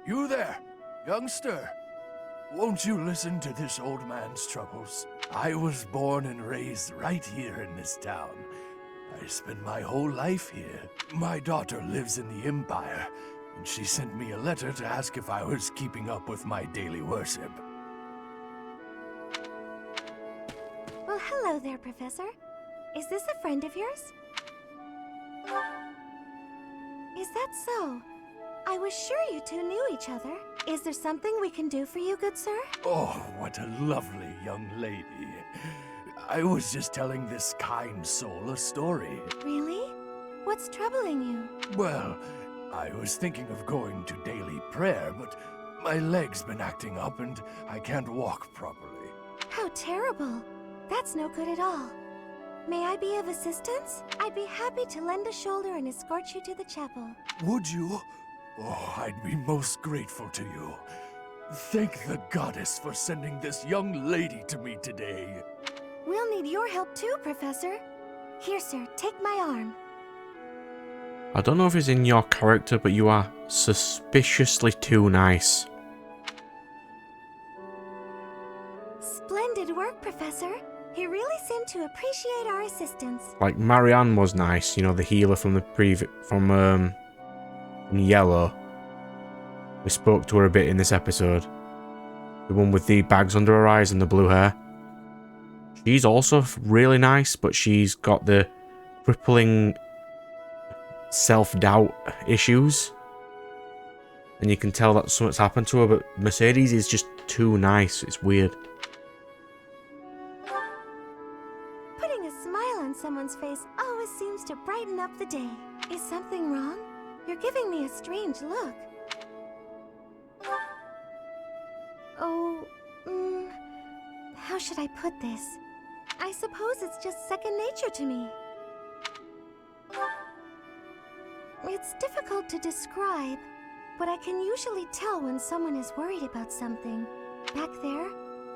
W: You there, youngster. Won't you listen to this old man's troubles? I was born and raised right here in this town. I spent my whole life here. My daughter lives in the Empire, and she sent me a letter to ask if I was keeping up with my daily worship.
U: Well, hello there, Professor. Is this a friend of yours? Is that so? I was sure you two knew each other. Is there something we can do for you, good sir?
W: Oh, what a lovely young lady. I was just telling this kind soul a story.
U: Really? What's troubling you?
W: Well, I was thinking of going to daily prayer, but my leg's been acting up and I can't walk properly.
U: How terrible. That's no good at all. May I be of assistance? I'd be happy to lend a shoulder and escort you to the chapel.
W: Would you? Oh, I'd be most grateful to you. Thank the goddess for sending this young lady to me today.
U: We'll need your help too, Professor. Here, sir, take my arm.
A: I don't know if it's in your character, but you are suspiciously too nice.
U: Splendid work, Professor. He really seemed to appreciate our assistance.
A: Like Marianne was nice, you know, the healer from the from Yellow. We spoke to her a bit in this episode. The one with the bags under her eyes and the blue hair. She's also really nice, but she's got the crippling self-doubt issues. And you can tell that something's happened to her, but Mercedes is just too nice. It's weird.
U: Putting a smile on someone's face always seems to brighten up the day. Is something wrong? You're giving me a strange look. Oh, how should I put this? I suppose it's just second nature to me. It's difficult to describe, but I can usually tell when someone is worried about something. Back there,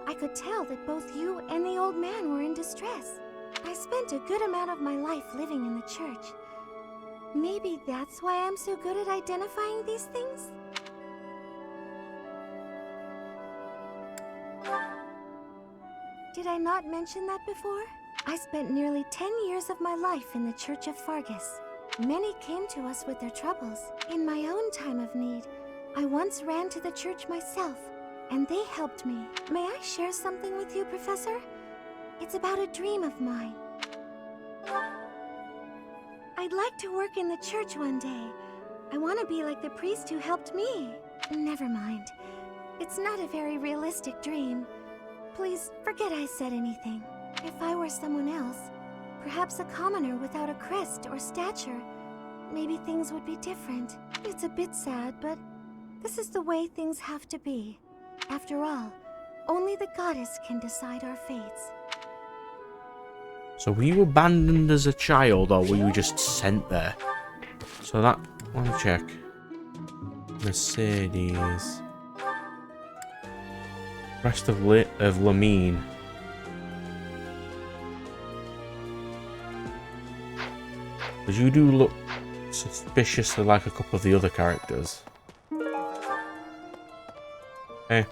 U: I could tell that both you and the old man were in distress. I spent a good amount of my life living in the church. Maybe that's why I'm so good at identifying these things? Did I not mention that before? I spent nearly 10 years of my life in the Church of Fargus. Many came to us with their troubles. In my own time of need, I once ran to the church myself, and they helped me. May I share something with you, Professor? It's about a dream of mine. I'd like to work in the church one day. I want to be like the priest who helped me. Never mind. It's not a very realistic dream. Please forget I said anything. If I were someone else, perhaps a commoner without a crest or stature, maybe things would be different. It's a bit sad, but this is the way things have to be. After all, only the goddess can decide our fates.
A: So were you abandoned as a child, or were you just sent there? So that... let me check. Mercedes. Rest of Lamine. Because you do look suspiciously like a couple of the other characters. Hey.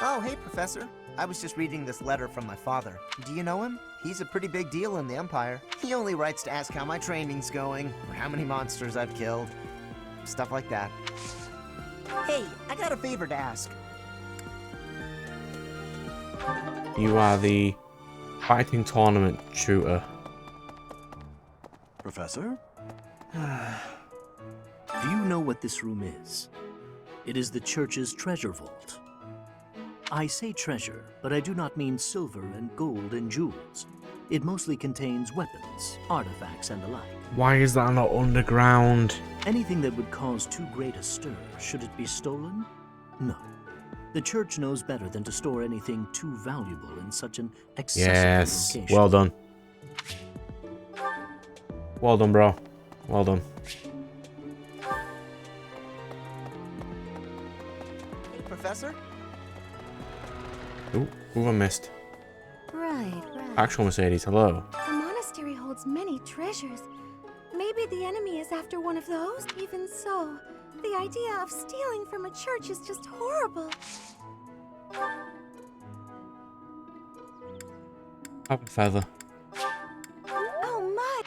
T: Oh, hey, Professor. I was just reading this letter from my father. Do you know him? He's a pretty big deal in the Empire. He only writes to ask how my training's going, or how many monsters I've killed. Stuff like that. Hey, I got a favor to ask.
A: You are the fighting tournament shooter.
B: Professor? Do you know what this room is? It is the church's treasure vault. I say treasure, but I do not mean silver and gold and jewels. It mostly contains weapons, artifacts, and the like.
A: Why is that not underground?
B: Anything that would cause too great a stir, should it be stolen? No. The church knows better than to store anything too valuable in such an accessible location.
A: Well done. Well done, bro. Well done.
T: Hey, Professor?
A: Ooh, I missed.
U: Right.
A: Actual Mercedes, hello.
U: The monastery holds many treasures. Maybe the enemy is after one of those? Even so, the idea of stealing from a church is just horrible.
A: Have a feather.
U: Oh my!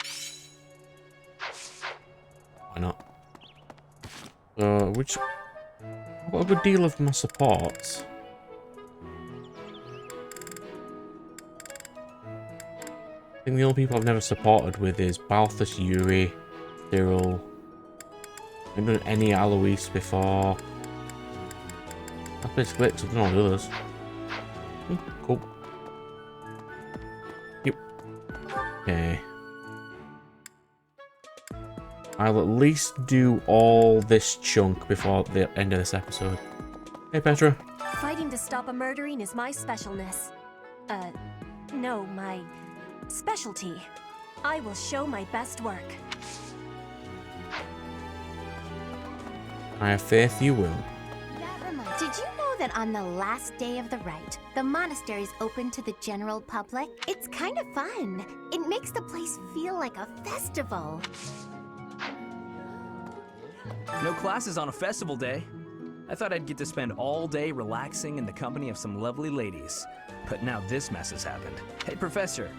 A: Why not? Which... I've got a good deal of my supports. I think the only people I've never supported with is Balthus, Yuri, Cyril. I haven't done any Alois before. That's basically it, because I've done all the others. Cool. Yep. Okay. I'll at least do all this chunk before the end of this episode. Hey, Petra.
E: Fighting to stop a murdering is my specialness. No, my specialty. I will show my best work.
A: I have faith you will.
U: Did you know that on the last day of the rite, the monastery's open to the general public? It's kind of fun. It makes the place feel like a festival.
I: No classes on a festival day. I thought I'd get to spend all day relaxing in the company of some lovely ladies. But now this mess has happened. Hey, Professor.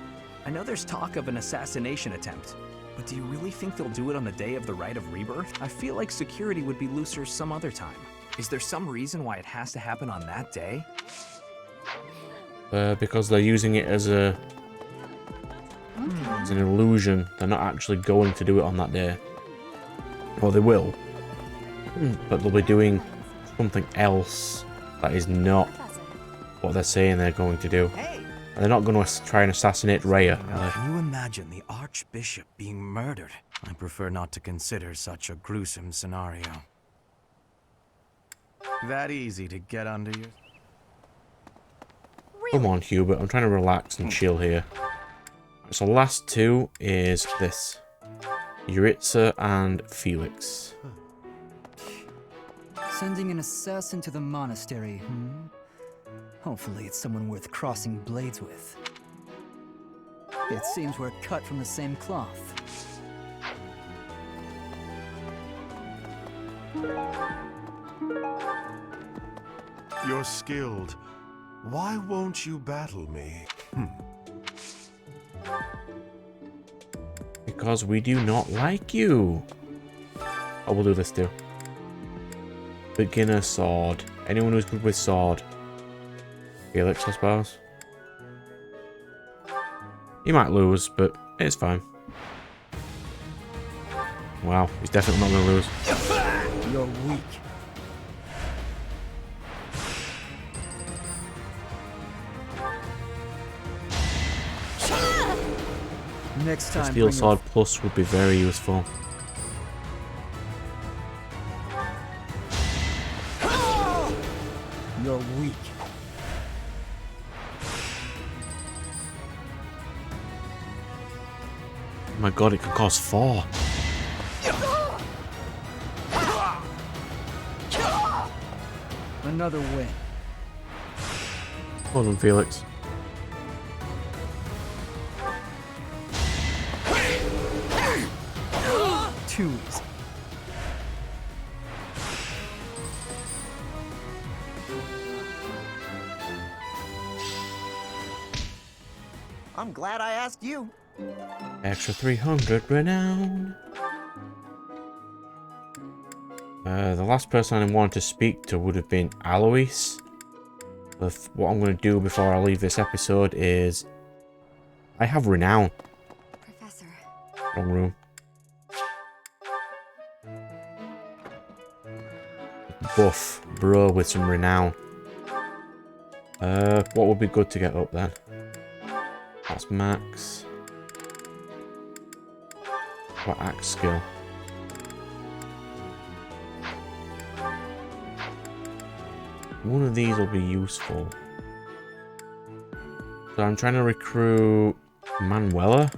I: I know there's talk of an assassination attempt, but do you really think they'll do it on the day of the Rite of Rebirth? I feel like security would be looser some other time. Is there some reason why it has to happen on that day?
A: Because they're using it as a... as an illusion. They're not actually going to do it on that day. Well, they will. But they'll be doing something else that is not what they're saying they're going to do. And they're not going to try and assassinate Rhea.
S: Can you imagine the Archbishop being murdered? I prefer not to consider such a gruesome scenario. That easy to get under your...
A: Come on, Hubert. I'm trying to relax and chill here. So last two is this. Yuritsa and Felix.
N: Sending an assassin to the monastery, Hopefully it's someone worth crossing blades with. It seems we're cut from the same cloth.
J: You're skilled. Why won't you battle me?
A: Because we do not like you. Oh, we'll do this too. Beginner sword. Anyone who's good with sword. Felix, I suppose. He might lose, but it's fine. Wow, he's definitely not going to lose.
N: You're weak. Next
A: The
N: time,
A: Steel
N: bring
A: Sword Plus would be very useful.
N: You're weak.
A: Oh my god, it could cost 4.
N: Another win.
A: Hold on, Felix.
N: Too easy.
T: I'm glad I asked you.
A: Extra 300 renown. The last person I wanted to speak to would have been Alois. What I'm going to do before I leave this episode is... I have renown.
M: Professor.
A: Wrong room. Buff bro with some renown. What would be good to get up then? That's max. What axe skill? One of these will be useful. So I'm trying to recruit Manuela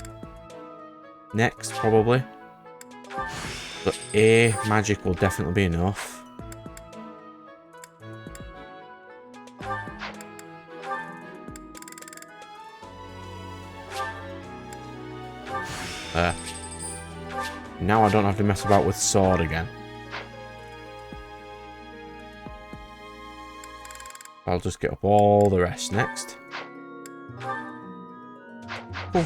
A: next, probably. But A magic will definitely be enough. Now I don't have to mess about with sword again. I'll just get up all the rest next. Cool.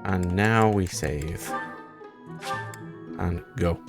A: And now we save. And go.